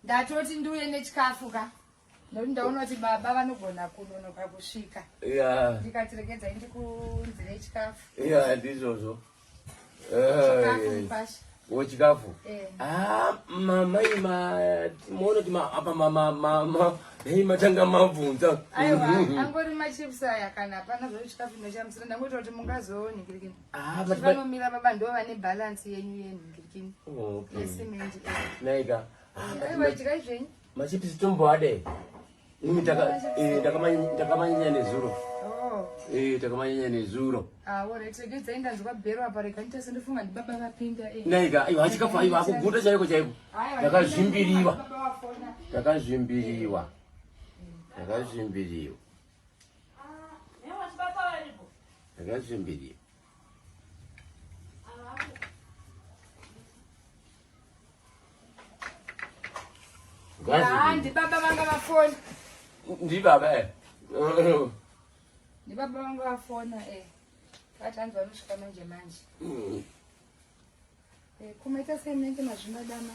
ndatoti ndiuye nechikafu ka nokuti ndaona kuti baba vanogona kunonoka kusvika ndikati regedzai ndikunzire chikafu ndizvozvo pashi wechikafu mamai maona kuti apa matanga mabvunza aiwa angori machips aya kana hapana zvo chikafu inochamusira ndangoti kuti mungazooni nkirikini vanomira baba ndo vane balance yenyu yenkirikini yesimenti naika aiwa idyai zvenyu machips tomboade imi takamanyanya nezuro takamanyanya nezuro regedzai ndanzwa bhero apa rega ndita sendifunga ndibaba vapinda naika aiwa chikafu aiwa akuguta chaiko chaiko takazvimbiriwa takazvimbiriwa takazvimbiriwa ndibaba vanga vafona ndibaba ndibaba vanga vafona vati hanzi vanosvika manje manje kumaita semente mazvinodama